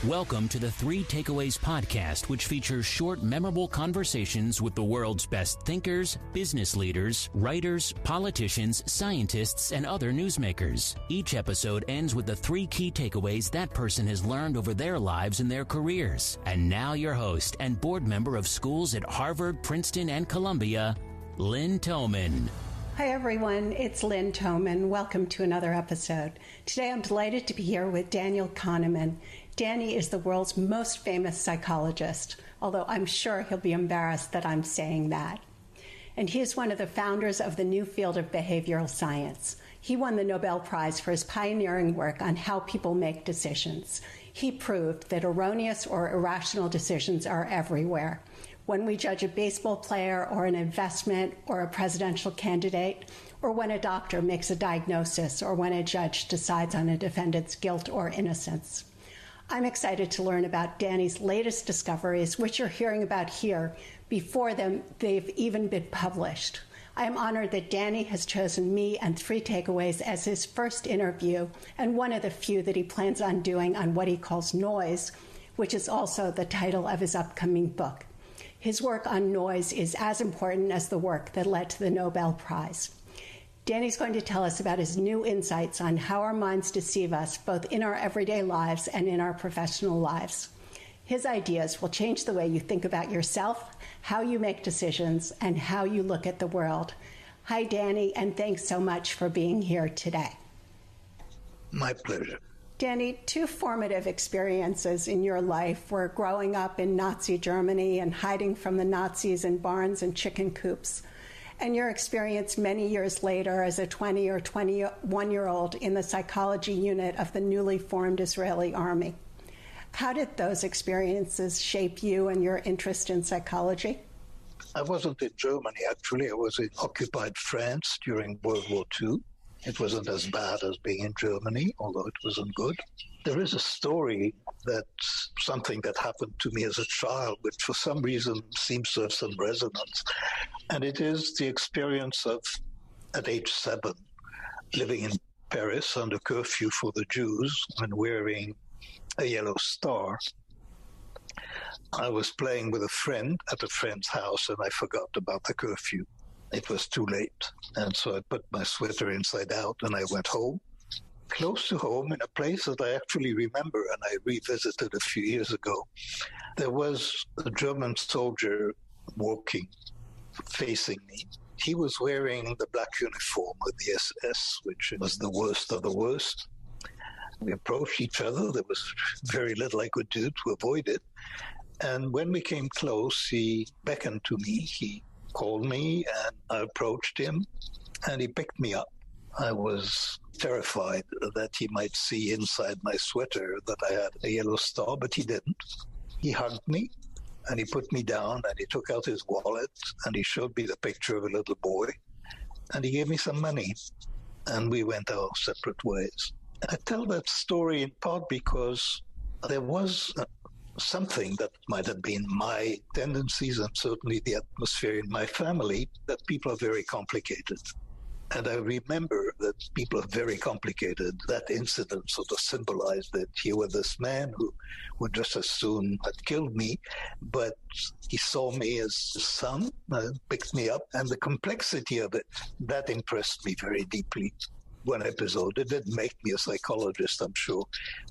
Welcome to the Three Takeaways podcast, which features short, memorable conversations with the world's best thinkers, business leaders, writers, politicians, scientists, and other newsmakers. Each episode ends with the three key takeaways that person has learned over their lives and their careers. And now your host and board member of schools at Harvard, Princeton, and Columbia, Lynn Thoman. Hi everyone, it's Lynn Thoman. Welcome to another episode. Today I'm delighted to be here with Daniel Kahneman. Danny is the world's most famous psychologist, although I'm sure he'll be embarrassed that I'm saying that. And he is one of the founders of the new field of behavioral science. He won the Nobel Prize for his pioneering work on how people make decisions. He proved that erroneous or irrational decisions are everywhere. When we judge a baseball player or an investment or a presidential candidate, or when a doctor makes a diagnosis, or when a judge decides on a defendant's guilt or innocence. I'm excited to learn about Danny's latest discoveries, which you're hearing about here, before they've even been published. I am honored that Danny has chosen me and Three Takeaways as his first interview, and one of the few that he plans on doing on what he calls noise, which is also the title of his upcoming book. His work on noise is as important as the work that led to the Nobel Prize. Danny's going to tell us about his new insights on how our minds deceive us, both in our everyday lives and in our professional lives. His ideas will change the way you think about yourself, how you make decisions, and how you look at the world. Hi, Danny, and thanks so much for being here today. My pleasure. Danny, two formative experiences in your life were growing up in Nazi Germany and hiding from the Nazis in barns and chicken coops, and your experience many years later as a 20 or 21-year-old in the psychology unit of the newly formed Israeli army. How did those experiences shape you and your interest in psychology? I wasn't in Germany, actually. I was in occupied France during World War II. It wasn't as bad as being in Germany, although it wasn't good. There is a story that's something that happened to me as a child, which for some reason seems to have some resonance. And it is the experience of, at age 7, living in Paris under curfew for the Jews and wearing a yellow star. I was playing with a friend at a friend's house and I forgot about the curfew. It was too late. And so I put my sweater inside out and I went home. Close to home, in a place that I actually remember and I revisited a few years ago, there was a German soldier walking, facing me. He was wearing the black uniform of the SS, which was the worst of the worst. We approached each other. There was very little I could do to avoid it. And when we came close, he beckoned to me. He called me and I approached him and he picked me up. I was terrified that he might see inside my sweater that I had a yellow star, but he didn't. He hugged me and he put me down and he took out his wallet and he showed me the picture of a little boy and he gave me some money and we went our separate ways. I tell that story in part because there was something that might have been my tendencies and certainly the atmosphere in my family, that people are very complicated. And I remember that people are very complicated. That incident sort of symbolized that here was this man who would just as soon have killed me, but he saw me as his son, picked me up, and the complexity of it, that impressed me very deeply. One episode. It didn't make me a psychologist, I'm sure,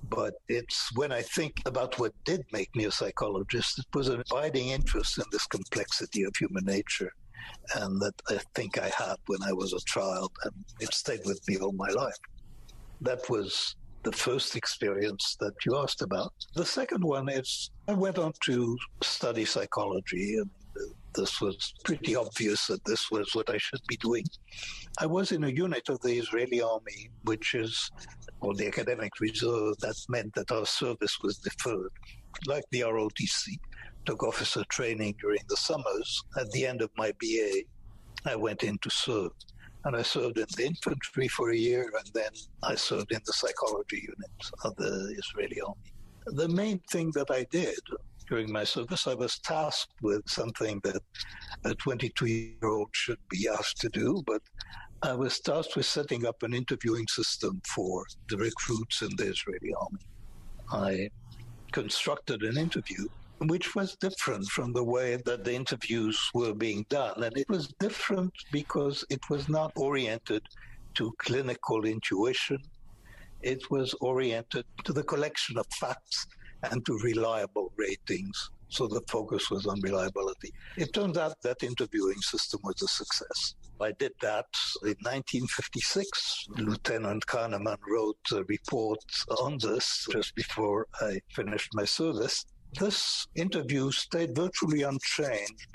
but it's when I think about what did make me a psychologist, it was an abiding interest in this complexity of human nature, and that I think I had when I was a child, and it stayed with me all my life. That was the first experience that you asked about. The second one is I went on to study psychology, and this was pretty obvious that this was what I should be doing. I was in a unit of the Israeli army, which is called the academic reserve. That meant that our service was deferred, like the ROTC. Took officer training during the summers. At the end of my BA, I went in to serve. And I served in the infantry for a year, and then I served in the psychology unit of the Israeli army. The main thing that I did during my service, I was tasked with something that a 22-year-old should be asked to do, but I was tasked with setting up an interviewing system for the recruits in the Israeli army. I constructed an interview which was different from the way that the interviews were being done. And it was different because it was not oriented to clinical intuition. It was oriented to the collection of facts and to reliable ratings. So the focus was on reliability. It turned out that interviewing system was a success. I did that in 1956. Lieutenant Kahneman wrote a report on this just before I finished my service. This interview stayed virtually unchanged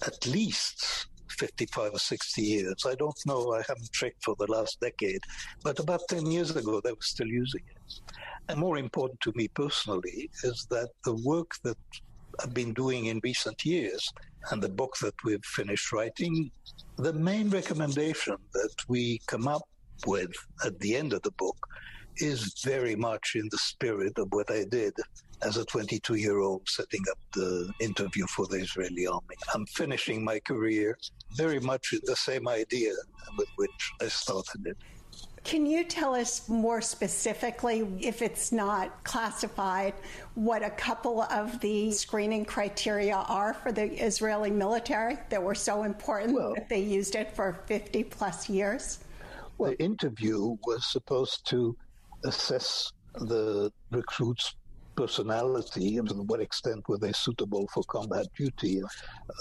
at least 55 or 60 years. I don't know, I haven't checked for the last decade, but about 10 years ago, they were still using it. And more important to me personally is that the work that I've been doing in recent years and the book that we've finished writing, the main recommendation that we come up with at the end of the book is very much in the spirit of what I did as a 22-year-old setting up the interview for the Israeli army. I'm finishing my career very much in the same idea with which I started it. Can you tell us more specifically, if it's not classified, what a couple of the screening criteria are for the Israeli military that were so important that they used it for 50 plus years? Well, the interview was supposed to assess the recruits' personality and to what extent were they suitable for combat duty.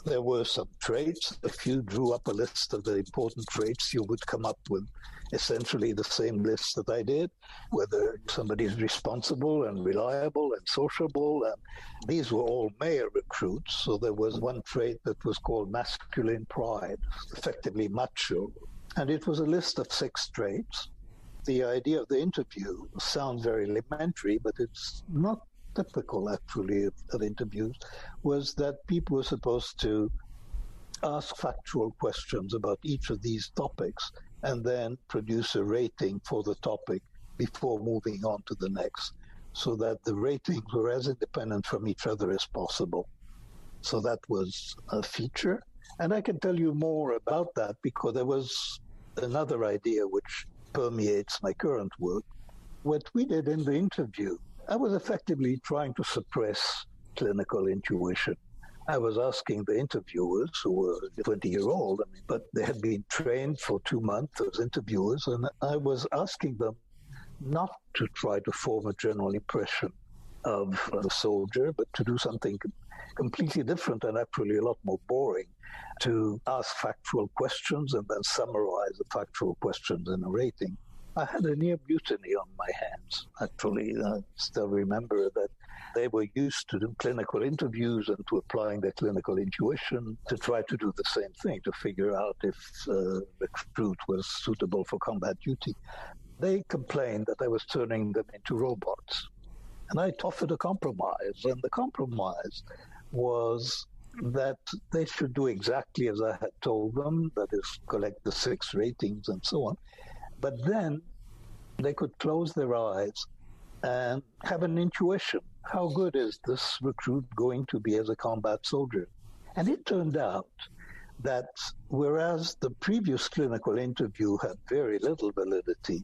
There were some traits. If you drew up a list of the important traits, you would come up with essentially the same list that I did, whether somebody is responsible and reliable and sociable. And these were all male recruits, so there was one trait that was called masculine pride, effectively macho. And it was a list of 6 traits. The idea of the interview sounds very elementary, but it's not typical, actually, of interviews, was that people were supposed to ask factual questions about each of these topics and then produce a rating for the topic before moving on to the next, so that the ratings were as independent from each other as possible. So that was a feature. And I can tell you more about that because there was another idea which permeates my current work. What we did in the interview, I was effectively trying to suppress clinical intuition. I was asking the interviewers, who were 20-year-old, but they had been trained for 2 months as interviewers, and I was asking them not to try to form a general impression of the soldier, but to do something completely different and actually a lot more boring, to ask factual questions and then summarize the factual questions in a rating. I had a near mutiny on my hands, actually. I still remember that they were used to do clinical interviews and to applying their clinical intuition to try to do the same thing, to figure out if the recruit was suitable for combat duty. They complained that I was turning them into robots. And I offered a compromise, and the compromise was that they should do exactly as I had told them, that is, collect the 6 ratings and so on. But then they could close their eyes and have an intuition. How good is this recruit going to be as a combat soldier? And it turned out that whereas the previous clinical interview had very little validity,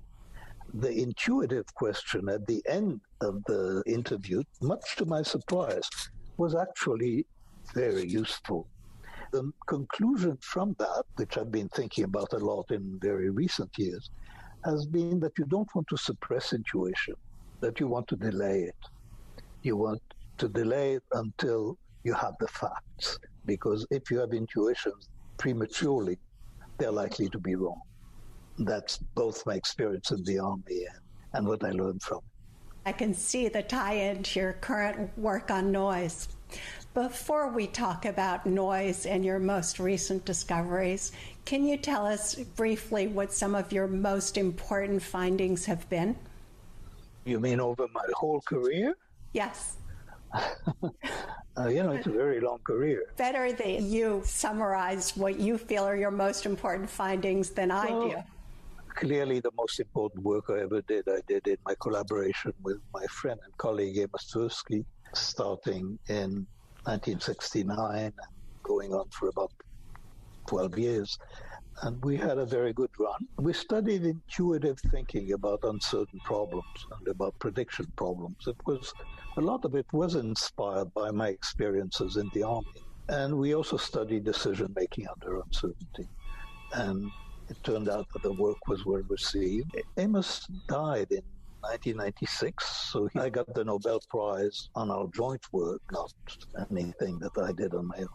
the intuitive question at the end of the interview, much to my surprise, was actually very useful. The conclusion from that, which I've been thinking about a lot in very recent years, has been that you don't want to suppress intuition, that you want to delay it. You want to delay it until you have the facts, because if you have intuitions prematurely, they're likely to be wrong. That's both my experience in the army and what I learned from. I can see the tie-in to your current work on noise. Before we talk about noise and your most recent discoveries, can you tell us briefly what some of your most important findings have been? You mean over my whole career? Yes. It's a very long career. Better that you summarize what you feel are your most important findings than I do. Clearly, the most important work I ever did, I did in my collaboration with my friend and colleague Amos Tversky, starting in 1969 and going on for about 12 years. and we had a very good run. We studied intuitive thinking about uncertain problems and about prediction problems. A lot of it was inspired by my experiences in the army. And we also studied decision-making under uncertainty. And it turned out that the work was well received. Amos died in 1996, so I got the Nobel Prize on our joint work, not anything that I did on my own.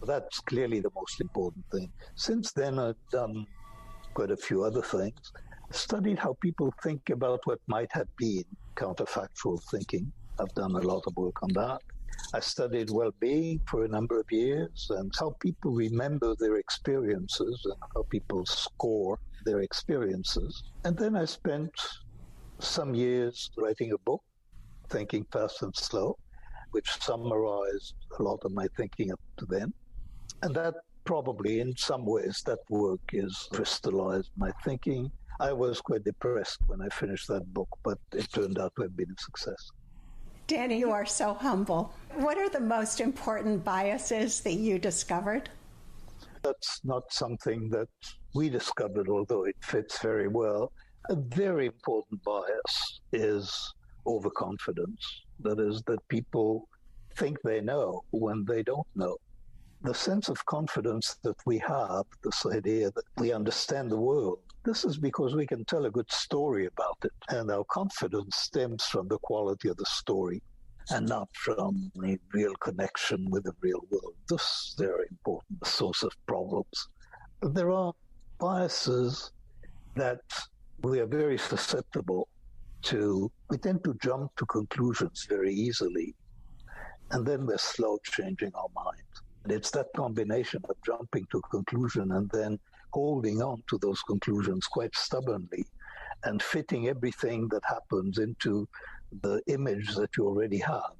That's clearly the most important thing. Since then, I've done quite a few other things. Studied how people think about what might have been, counterfactual thinking. I've done a lot of work on that. I studied well-being for a number of years and how people remember their experiences and how people score their experiences. And then I spent some years writing a book, Thinking Fast and Slow, which summarized a lot of my thinking up to then. And that probably, in some ways, that work is crystallized my thinking. I was quite depressed when I finished that book, but it turned out to have been a success. Danny, you are so humble. What are the most important biases that you discovered? That's not something that we discovered, although it fits very well. A very important bias is overconfidence. That is, that people think they know when they don't know. The sense of confidence that we have, this idea that we understand the world, this is because we can tell a good story about it. And our confidence stems from the quality of the story and not from a real connection with the real world. This is a very important source of problems. There are biases that we are very susceptible to. We tend to jump to conclusions very easily, and then we're slow changing our mind. And it's that combination of jumping to a conclusion and then holding on to those conclusions quite stubbornly and fitting everything that happens into the image that you already have.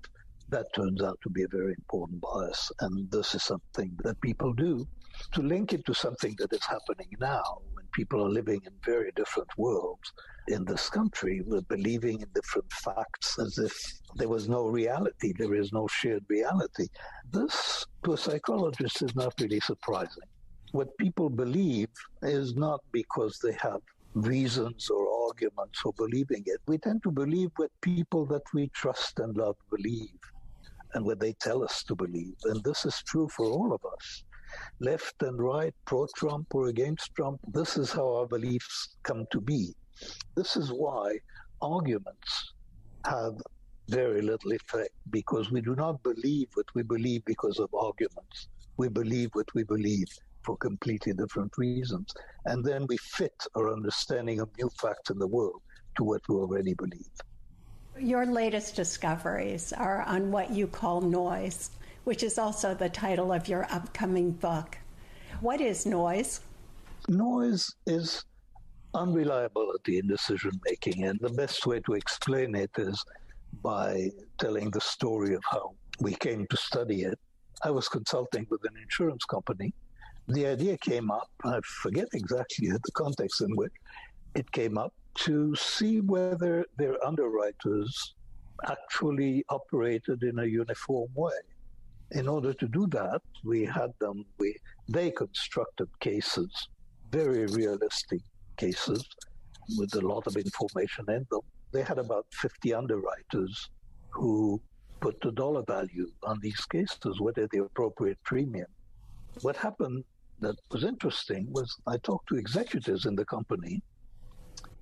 That turns out to be a very important bias. And this is something that people do to link it to something that is happening now when people are living in very different worlds. In this country, we're believing in different facts as if there was no reality. There is no shared reality. This, to a psychologist, is not really surprising. What people believe is not because they have reasons or arguments for believing it. We tend to believe what people that we trust and love believe and what they tell us to believe. And this is true for all of us. Left and right, pro-Trump or against Trump, this is how our beliefs come to be. This is why arguments have very little effect, because we do not believe what we believe because of arguments. We believe what we believe for completely different reasons. And then we fit our understanding of new facts in the world to what we already believe. Your latest discoveries are on what you call noise, which is also the title of your upcoming book. What is noise? Noise is unreliability in decision-making, and the best way to explain it is by telling the story of how we came to study it. I was consulting with an insurance company. The idea came up, I forget exactly the context in which it came up, to see whether their underwriters actually operated in a uniform way. In order to do that, they constructed cases, very realistic cases, with a lot of information in them. They had about 50 underwriters who put the dollar value on these cases, what are the appropriate premium. What happened that was interesting was I talked to executives in the company,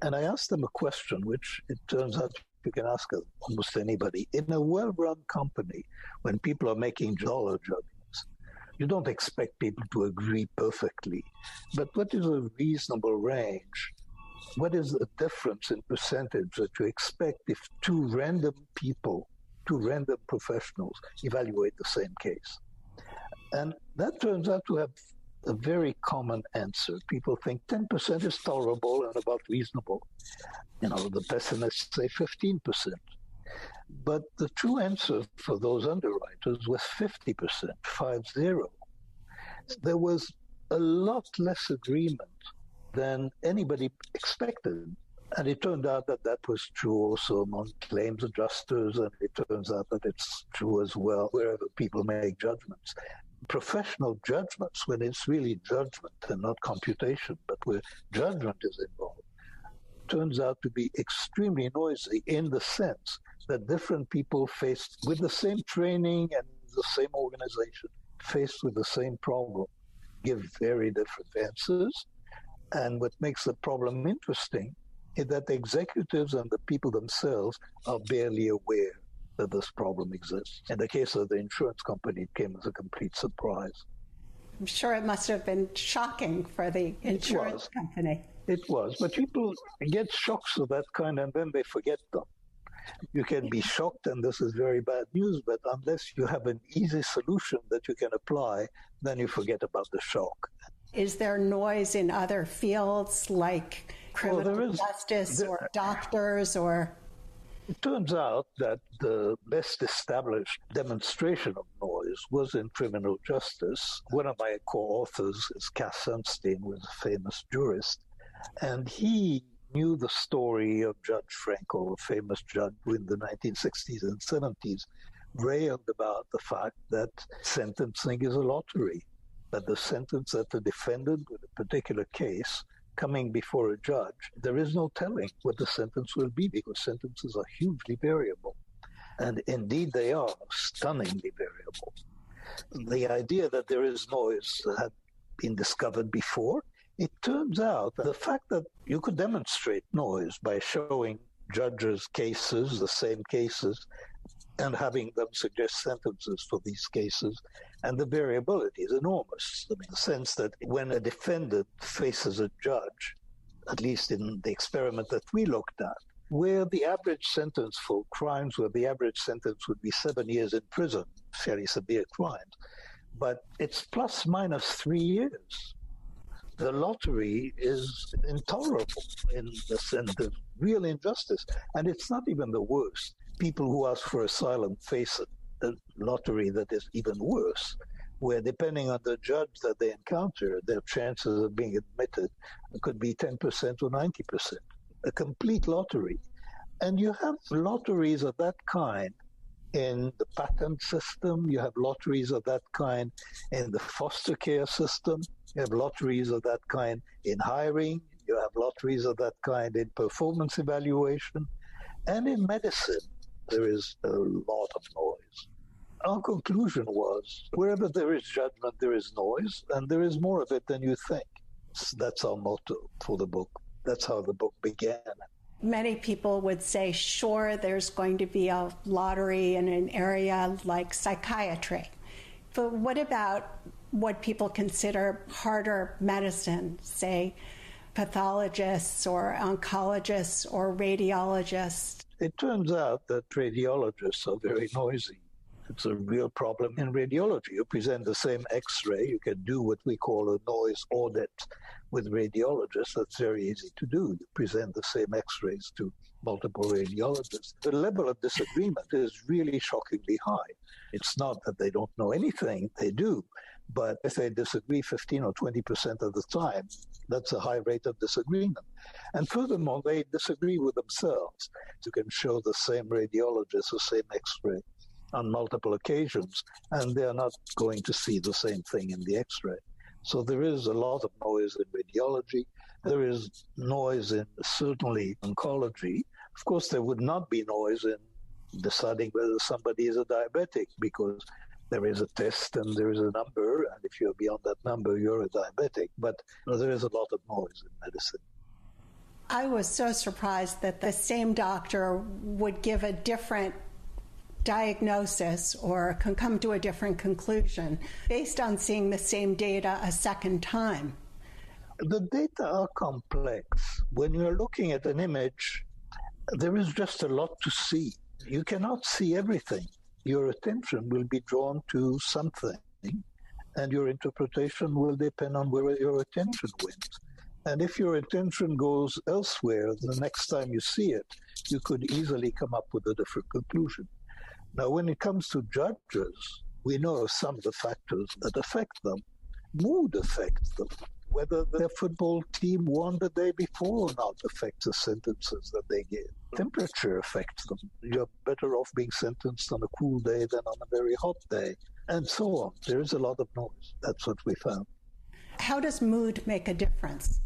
and I asked them a question, which it turns out you can ask almost anybody. In a well-run company, when people are making dollar judgments, you don't expect people to agree perfectly. But what is a reasonable range? What is the difference in percentage that you expect if two random professionals evaluate the same case? And that turns out to have a very common answer. People think 10% is tolerable and about reasonable. The pessimists say 15%. But the true answer for those underwriters was 50%, 50. There was a lot less agreement than anybody expected. And it turned out that that was true also among claims adjusters, and it turns out that it's true as well wherever people make judgments. Professional judgments, when it's really judgment and not computation, but where judgment is involved, turns out to be extremely noisy in the sense that different people faced with the same training and the same organization, faced with the same problem, give very different answers. And what makes the problem interesting is that the executives and the people themselves are barely aware that this problem exists. In the case of the insurance company, it came as a complete surprise. I'm sure it must have been shocking for the insurance company. It was, but people get shocks of that kind and then they forget them. You can be shocked and this is very bad news, but unless you have an easy solution that you can apply, then you forget about the shock. Is there noise in other fields like criminal justice or doctors or? It turns out that the best established demonstration of noise was in criminal justice. One of my co-authors is Cass Sunstein, who is a famous jurist, and he knew the story of Judge Frankel, a famous judge who in the 1960s and 70s railed about the fact that sentencing is a lottery, that the sentence that the defendant with a particular case coming before a judge, there is no telling what the sentence will be because sentences are hugely variable. And indeed they are stunningly variable. The idea that there is noise had been discovered before. It turns out that the fact that you could demonstrate noise by showing judges cases, the same cases, and having them suggest sentences for these cases, and the variability is enormous. In the sense that when a defendant faces a judge, at least in the experiment that we looked at, where the average sentence for crimes where the average sentence would be 7 years in prison, fairly severe crimes, but it's plus minus 3 years. The lottery is intolerable in the sense of real injustice, and it's not even the worst. People who ask for asylum face a lottery that is even worse, where depending on the judge that they encounter, their chances of being admitted could be 10% or 90%. A complete lottery. And you have lotteries of that kind in the patent system, you have lotteries of that kind in the foster care system, you have lotteries of that kind in hiring, you have lotteries of that kind in performance evaluation, and in medicine, there is a lot of noise. Our conclusion was, wherever there is judgment, there is noise, and there is more of it than you think. That's our motto for the book. That's how the book began. Many people would say, sure, there's going to be a lottery in an area like psychiatry. But what about what people consider harder medicine, say pathologists or oncologists or radiologists? It turns out that radiologists are very noisy. It's a real problem in radiology. You present the same X-ray, you can do what we call a noise audit with radiologists. That's very easy to do. You present the same X-rays to multiple radiologists. The level of disagreement is really shockingly high. It's not that they don't know anything, they do. But if they disagree 15 or 20% of the time, that's a high rate of disagreement. And furthermore, they disagree with themselves. You can show the same radiologist the same X-ray on multiple occasions, and they're not going to see the same thing in the X-ray. So there is a lot of noise in radiology. There is noise in certainly oncology. Of course, there would not be noise in deciding whether somebody is a diabetic because there is a test and there is a number, and if you're beyond that number, you're a diabetic. But there is a lot of noise in medicine. I was so surprised that the same doctor would give a different diagnosis or can come to a different conclusion based on seeing the same data a second time. The data are complex. When you're looking at an image, there is just a lot to see. You cannot see everything. Your attention will be drawn to something, and your interpretation will depend on where your attention went. And if your attention goes elsewhere, the next time you see it, you could easily come up with a different conclusion. Now, when it comes to judges, we know some of the factors that affect them. Mood affects them. Whether their football team won the day before or not affects the sentences that they give. Temperature affects them. You're better off being sentenced on a cool day than on a very hot day, and so on. There is a lot of noise. That's what we found. How does mood make a difference?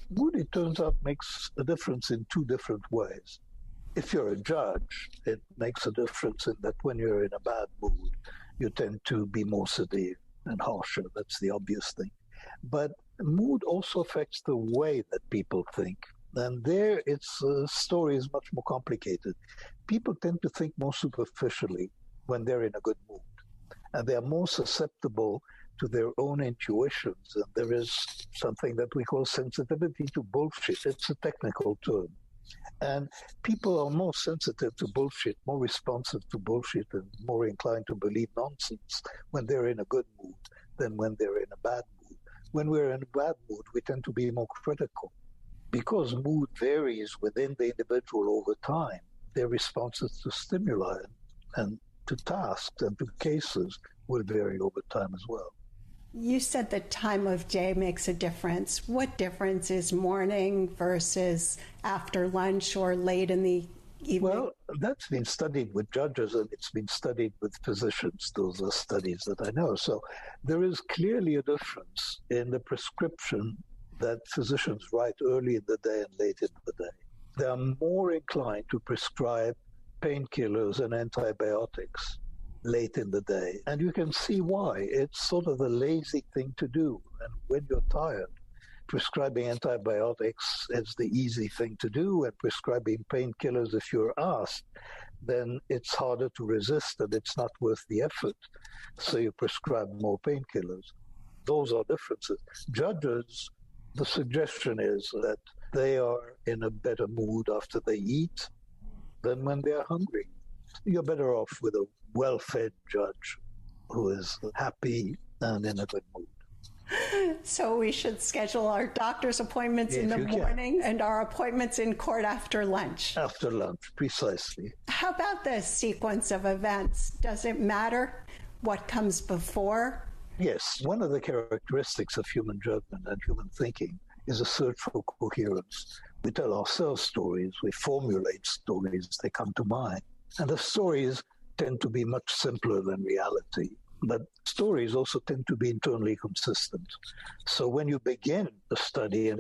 Mood, it turns out, makes a difference in two different ways. If you're a judge, it makes a difference in that when you're in a bad mood, you tend to be more severe and harsher. That's the obvious thing. But mood also affects the way that people think. And there, its story is much more complicated. People tend to think more superficially when they're in a good mood. And they're more susceptible to their own intuitions. And there is something that we call sensitivity to bullshit. It's a technical term. And people are more sensitive to bullshit, more responsive to bullshit, and more inclined to believe nonsense when they're in a good mood than when they're in a bad mood. When we're in a bad mood, we tend to be more critical. Because mood varies within the individual over time, their responses to stimuli and to tasks and to cases will vary over time as well. You said the time of day makes a difference. What difference is morning versus after lunch or late in the evening? Well, that's been studied with judges and it's been studied with physicians. Those are studies that I know. So there is clearly a difference in the prescription that physicians write early in the day and late in the day. They are more inclined to prescribe painkillers and antibiotics late in the day. And you can see why. It's sort of a lazy thing to do. And when you're tired, prescribing antibiotics is the easy thing to do, and prescribing painkillers, if you're asked, then it's harder to resist and it's not worth the effort. So you prescribe more painkillers. Those are differences. Judges, the suggestion is that they are in a better mood after they eat than when they're hungry. You're better off with a well-fed judge who is happy and in a good mood. So we should schedule our doctor's appointments in the morning and our appointments in court after lunch. After lunch, precisely. How about the sequence of events? Does it matter what comes before? Yes. One of the characteristics of human judgment and human thinking is a search for coherence. We tell ourselves stories, we formulate stories, they come to mind. And the stories tend to be much simpler than reality. But stories also tend to be internally consistent. So when you begin a story, and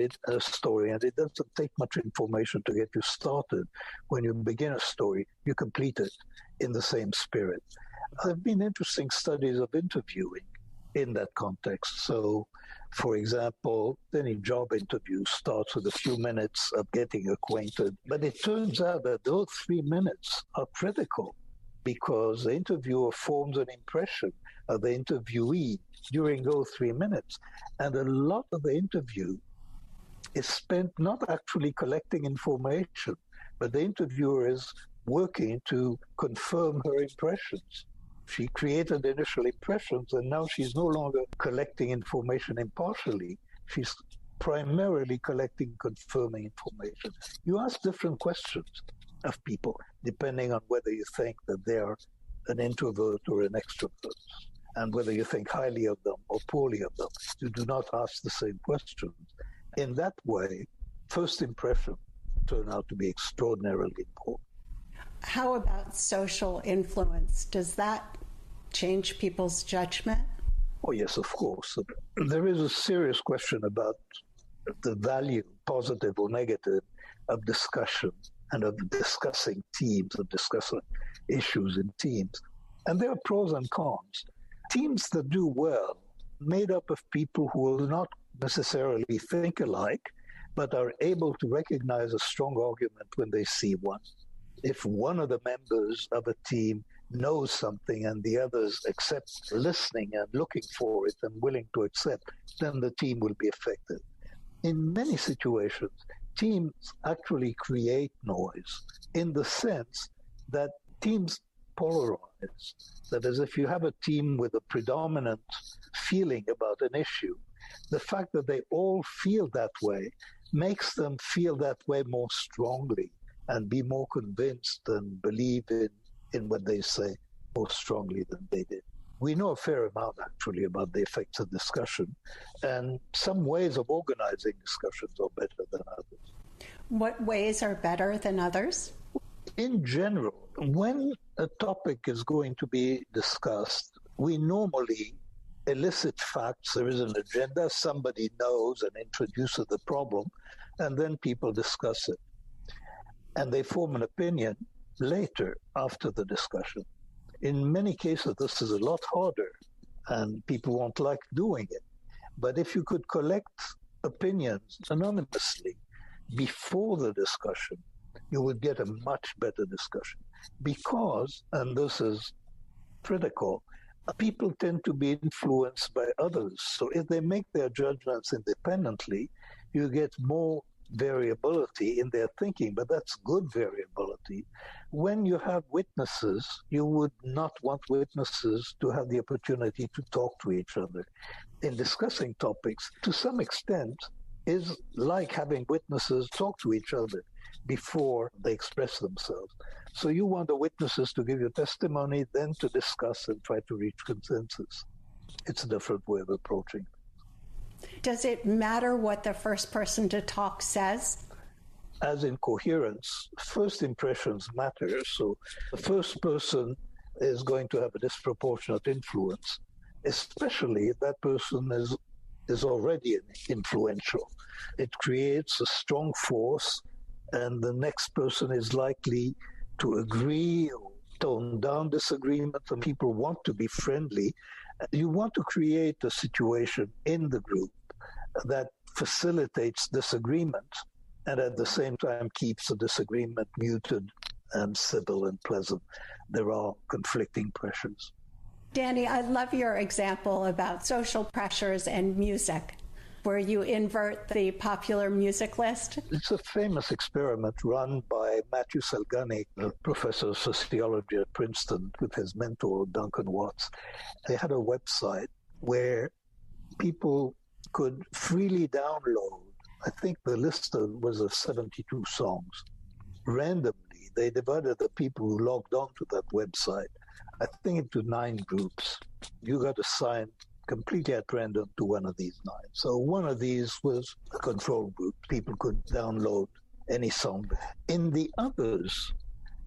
it doesn't take much information to get you started, when you begin a story, you complete it in the same spirit. There have been interesting studies of interviewing in that context. So, for example, any job interview starts with a few minutes of getting acquainted. But it turns out that those 3 minutes are critical because the interviewer forms an impression of the interviewee during those 3 minutes. And a lot of the interview is spent not actually collecting information, but the interviewer is working to confirm her impressions. She created initial impressions, and now she's no longer collecting information impartially. She's primarily collecting confirming information. You ask different questions of people, depending on whether you think that they're an introvert or an extrovert, and whether you think highly of them or poorly of them. You do not ask the same questions. In that way, first impressions turn out to be extraordinarily important. How about social influence? Does that change people's judgment? Oh, yes, of course. There is a serious question about the value, positive or negative, of discussion and of discussing teams, of discussing issues in teams. And there are pros and cons. Teams that do well, made up of people who will not necessarily think alike, but are able to recognize a strong argument when they see one. If one of the members of a team knows something and the others accept listening and looking for it and willing to accept, then the team will be affected. In many situations, teams actually create noise in the sense that teams polarize. That is, if you have a team with a predominant feeling about an issue, the fact that they all feel that way makes them feel that way more strongly and be more convinced and believe in what they say more strongly than they did. We know a fair amount, actually, about the effects of discussion, and some ways of organizing discussions are better than others. What ways are better than others? In general, when a topic is going to be discussed, we normally elicit facts. There is an agenda, somebody knows and introduces the problem, and then people discuss it. And they form an opinion later after the discussion. In many cases, this is a lot harder, and people won't like doing it. But if you could collect opinions anonymously before the discussion, you would get a much better discussion. Because, and this is critical, people tend to be influenced by others. So if they make their judgments independently, you get more variability in their thinking, but that's good variability. When you have witnesses, you would not want witnesses to have the opportunity to talk to each other. In discussing topics, to some extent, is like having witnesses talk to each other before they express themselves. So you want the witnesses to give you testimony, then to discuss and try to reach consensus. It's a different way of approaching it. Does it matter what the first person to talk says? As in coherence, first impressions matter. So the first person is going to have a disproportionate influence, especially if that person is already influential. It creates a strong force, and the next person is likely to agree or tone down disagreement, and people want to be friendly. You want to create a situation in the group that facilitates disagreement and at the same time keeps the disagreement muted and civil and pleasant. There are conflicting pressures. Danny, I love your example about social pressures and music, where you invert the popular music list. It's a famous experiment run by Matthew Salgani, a professor of sociology at Princeton, with his mentor, Duncan Watts. They had a website where people could freely download, I think the list was of 72 songs. Randomly, they divided the people who logged on to that website, I think, into 9 groups. You got assigned completely at random to one of these 9. So one of these was a control group. People could download any song. In the others,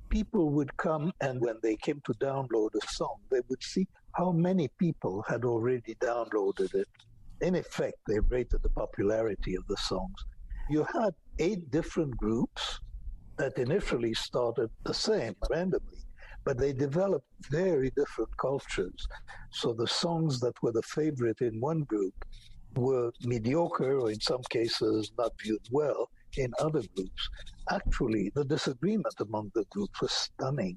people would come, and when they came to download a song, they would see how many people had already downloaded it. In effect, they rated the popularity of the songs. You had 8 different groups that initially started the same, randomly, but they developed very different cultures. So the songs that were the favorite in one group were mediocre, or in some cases not viewed well in other groups. Actually, the disagreement among the groups was stunning.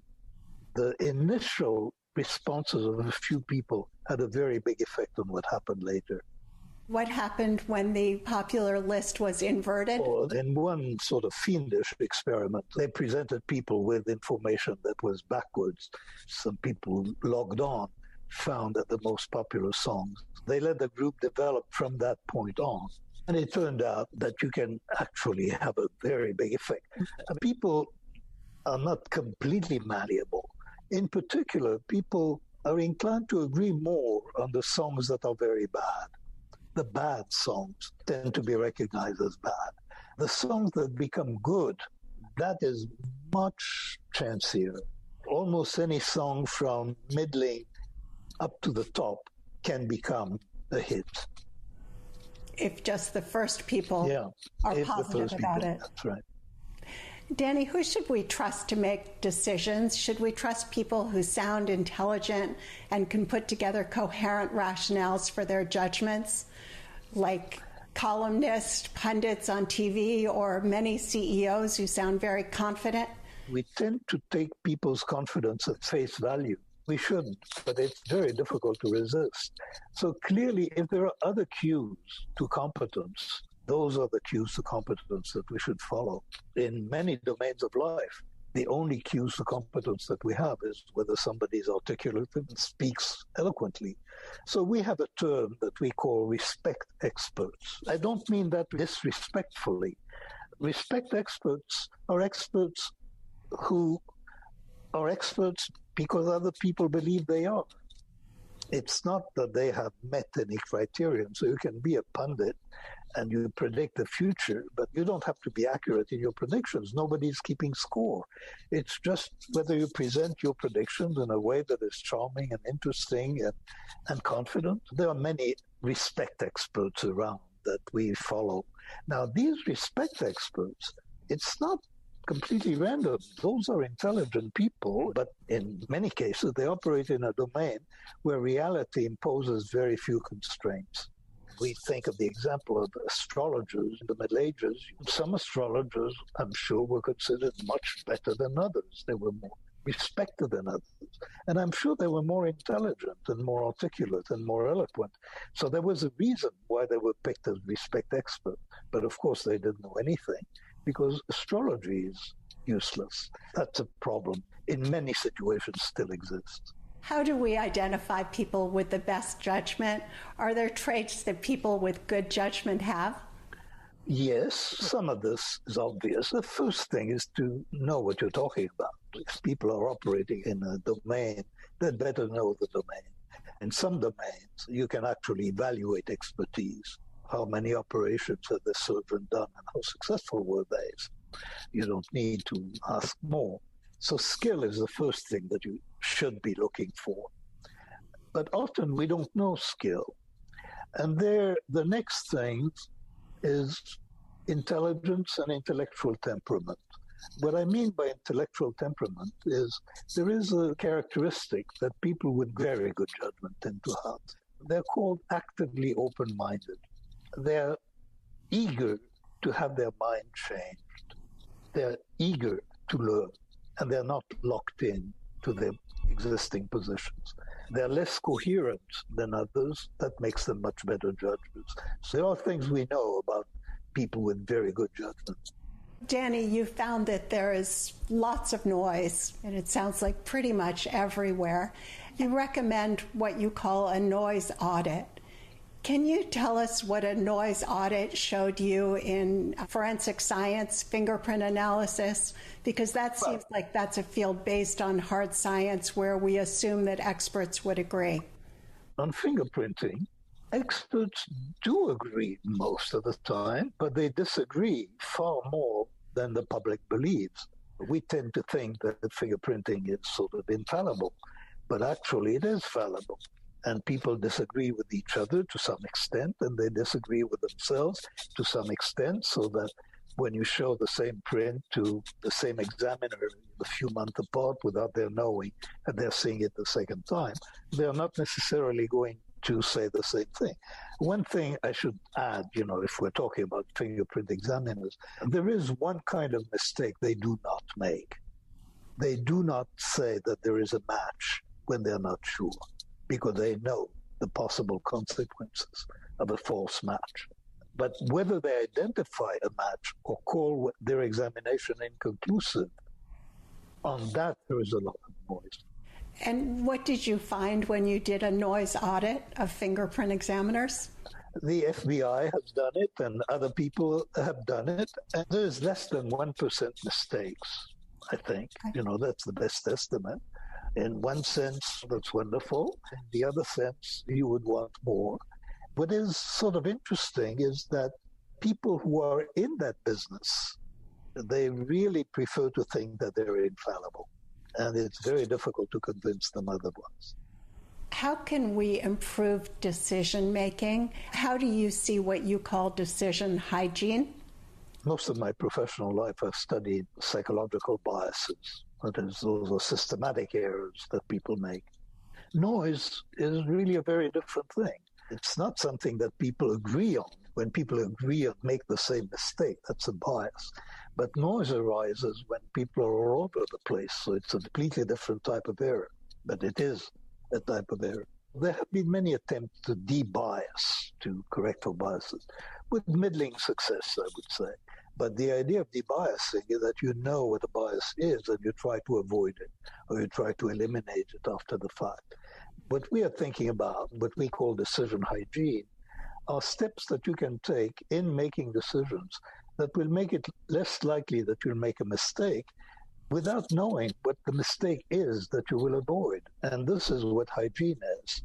The initial responses of a few people had a very big effect on what happened later. What happened when the popular list was inverted? In one sort of fiendish experiment, they presented people with information that was backwards. Some people logged on found that the most popular songs. They let the group develop from that point on. And it turned out that you can actually have a very big effect. People are not completely malleable. In particular, people are inclined to agree more on the songs that are very bad. The bad songs tend to be recognized as bad. The songs that become good, that is much chancier. Almost any song from middling up to the top can become a hit. If just the first people are positive about it. That's right. Danny, who should we trust to make decisions? Should we trust people who sound intelligent and can put together coherent rationales for their judgments, like columnists, pundits on TV, or many CEOs who sound very confident? We tend to take people's confidence at face value. We shouldn't, but it's very difficult to resist. So clearly, if there are other cues to competence, those are the cues to competence that we should follow. In many domains of life, the only cues to competence that we have is whether somebody is articulate and speaks eloquently. So we have a term that we call respect experts. I don't mean that disrespectfully. Respect experts are experts who are experts because other people believe they are. It's not that they have met any criterion. So you can be a pundit and you predict the future, but you don't have to be accurate in your predictions. Nobody's keeping score. It's just whether you present your predictions in a way that is charming and interesting and confident. There are many respect experts around that we follow. Now, these respect experts, it's not completely random. Those are intelligent people, but in many cases, they operate in a domain where reality imposes very few constraints. We think of the example of astrologers in the Middle Ages. Some astrologers, I'm sure, were considered much better than others. They were more respected than others. And I'm sure they were more intelligent and more articulate and more eloquent. So there was a reason why they were picked as respect experts. But of course, they didn't know anything, because astrology is useless. That's a problem. In many situations still exists. How do we identify people with the best judgment? Are there traits that people with good judgment have? Yes, some of this is obvious. The first thing is to know what you're talking about. If people are operating in a domain, they'd better know the domain. In some domains, you can actually evaluate expertise. How many operations have the surgeon done and how successful were they? You don't need to ask more. So skill is the first thing that you should be looking for. But often we don't know skill. And there, the next thing is intelligence and intellectual temperament. What I mean by intellectual temperament is there is a characteristic that people with very good judgment tend to have. They're called actively open-minded. They're eager to have their mind changed. They're eager to learn, and they're not locked in to their existing positions. They're less coherent than others. That makes them much better judges. So there are things we know about people with very good judgment. Danny, you found that there is lots of noise, and it sounds like pretty much everywhere. You recommend what you call a noise audit. Can you tell us what a noise audit showed you in forensic science, fingerprint analysis? Because that seems like that's a field based on hard science where we assume that experts would agree. On fingerprinting, experts do agree most of the time, but they disagree far more than the public believes. We tend to think that fingerprinting is sort of infallible, but actually it is fallible. And people disagree with each other to some extent, and they disagree with themselves to some extent, so that when you show the same print to the same examiner a few months apart without their knowing, and they're seeing it the second time, they're not necessarily going to say the same thing. One thing I should add, if we're talking about fingerprint examiners, there is one kind of mistake they do not make. They do not say that there is a match when they're not sure, because they know the possible consequences of a false match. But whether they identify a match or call their examination inconclusive, on that there is a lot of noise. And what did you find when you did a noise audit of fingerprint examiners? The FBI has done it, and other people have done it, and there's less than 1% mistakes, I think. That's the best estimate. In one sense, that's wonderful. In the other sense, you would want more. What is sort of interesting is that people who are in that business, they really prefer to think that they're infallible. And it's very difficult to convince them otherwise. How can we improve decision-making? How do you see what you call decision hygiene? Most of my professional life, I've studied psychological biases. That is, those are systematic errors that people make. Noise is really a very different thing. It's not something that people agree on. When people agree on make the same mistake, that's a bias. But noise arises when people are all over the place, so it's a completely different type of error. But it is a type of error. There have been many attempts to de-bias, to correct for biases, with middling success, I would say. But the idea of debiasing is that you know what a bias is and you try to avoid it, or you try to eliminate it after the fact. What we are thinking about, what we call decision hygiene, are steps that you can take in making decisions that will make it less likely that you'll make a mistake without knowing what the mistake is that you will avoid. And this is what hygiene is. cleanliness.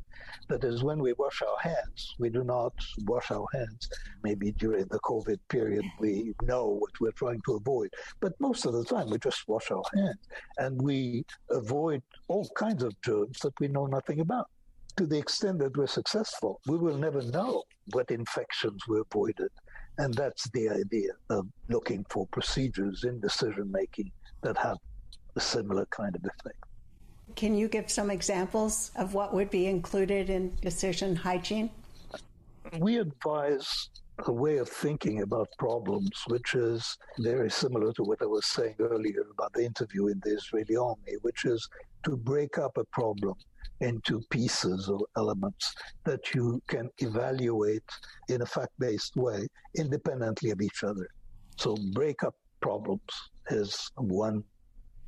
That is, when we wash our hands, we do not wash our hands. Maybe during the COVID period, we know what we're trying to avoid. But most of the time, we just wash our hands. And we avoid all kinds of germs that we know nothing about. To the extent that we're successful, we will never know what infections we avoided. And that's the idea of looking for procedures in decision-making that have a similar kind of effect. Can you give some examples of what would be included in decision hygiene? We advise a way of thinking about problems, which is very similar to what I was saying earlier about the interview in the Israeli army, which is to break up a problem into pieces or elements that you can evaluate in a fact-based way, independently of each other. So break up problems is one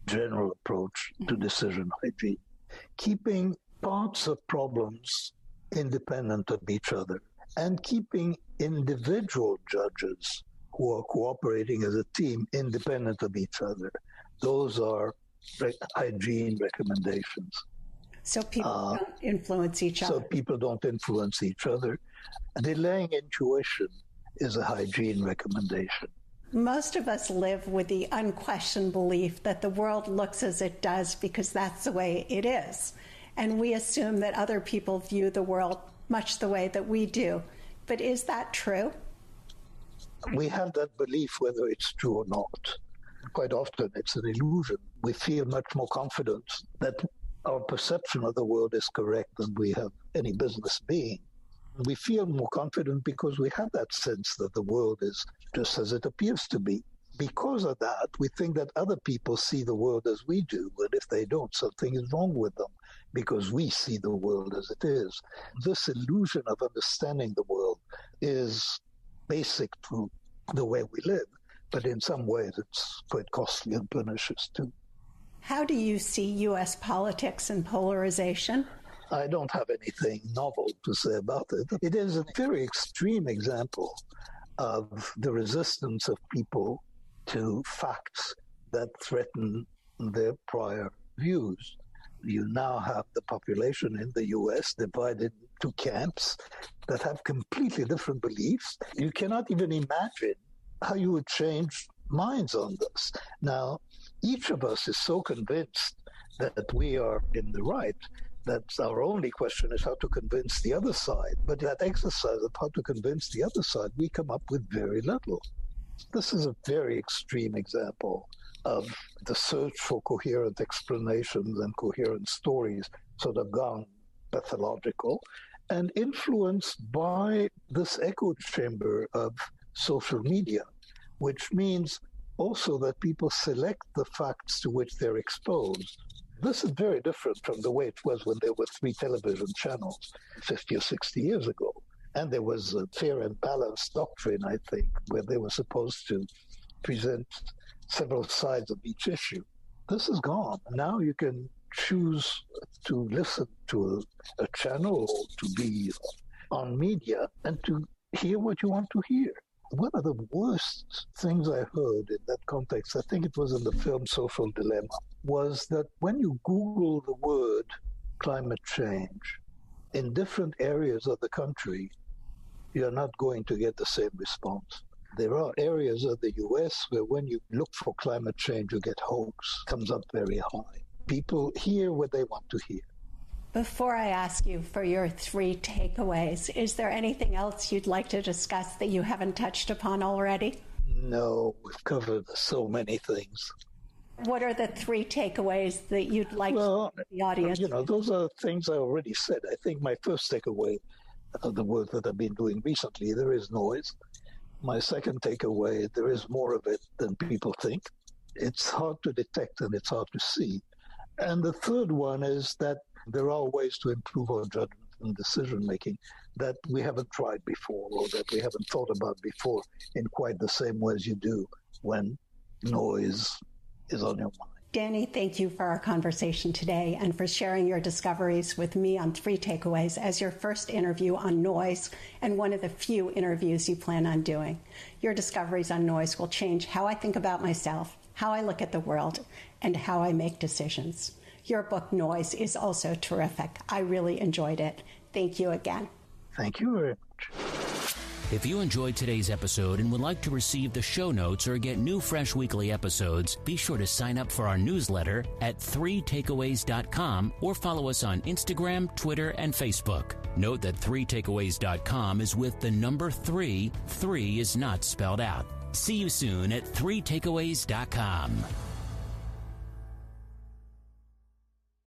general approach to decision hygiene. Keeping parts of problems independent of each other and keeping individual judges who are cooperating as a team independent of each other. Those are hygiene recommendations. So people don't influence each other. So people don't influence each other. Delaying intuition is a hygiene recommendation. Most of us live with the unquestioned belief that the world looks as it does because that's the way it is. And we assume that other people view the world much the way that we do. But is that true? We have that belief whether it's true or not. Quite often it's an illusion. We feel much more confident that our perception of the world is correct than we have any business being. We feel more confident because we have that sense that the world is just as it appears to be. Because of that, we think that other people see the world as we do, and if they don't, something is wrong with them because we see the world as it is. This illusion of understanding the world is basic to the way we live, but in some ways it's quite costly and pernicious too. How do you see U.S. politics and polarization? I don't have anything novel to say about it. It is a very extreme example of the resistance of people to facts that threaten their prior views. You now have the population in the U.S. divided into camps that have completely different beliefs. You cannot even imagine how you would change minds on this. Now, each of us is so convinced that we are in the right that our only question is how to convince the other side. But that exercise of how to convince the other side, we come up with very little. This is a very extreme example of the search for coherent explanations and coherent stories sort of gone pathological and influenced by this echo chamber of social media, which means also that people select the facts to which they're exposed. This is very different from the way it was when there were 3 television channels 50 or 60 years ago. And there was a fair and balanced doctrine, I think, where they were supposed to present several sides of each issue. This is gone. Now you can choose to listen to a channel or to be on media and to hear what you want to hear. One of the worst things I heard in that context, I think it was in the film Social Dilemma, was that when you Google the word climate change in different areas of the country, you're not going to get the same response. There are areas of the US where when you look for climate change, you get hoax, comes up very high. People hear what they want to hear. Before I ask you for your 3 takeaways, is there anything else you'd like to discuss that you haven't touched upon already? No, we've covered so many things. What are the 3 takeaways that you'd like to share with the audience? Those are things I already said. I think my first takeaway of the work that I've been doing recently, there is noise. My second takeaway, there is more of it than people think. It's hard to detect and it's hard to see. And the third one is that there are ways to improve our judgment and decision-making that we haven't tried before or that we haven't thought about before in quite the same way as you do when noise is on your mind. Danny, thank you for our conversation today and for sharing your discoveries with me on 3 takeaways as your first interview on noise and one of the few interviews you plan on doing. Your discoveries on noise will change how I think about myself, how I look at the world, and how I make decisions. Your book, Noise, is also terrific. I really enjoyed it. Thank you again. Thank you very much. If you enjoyed today's episode and would like to receive the show notes or get new fresh weekly episodes, be sure to sign up for our newsletter at 3takeaways.com or follow us on Instagram, Twitter, and Facebook. Note that 3takeaways.com is with the number 3. 3 is not spelled out. See you soon at 3takeaways.com.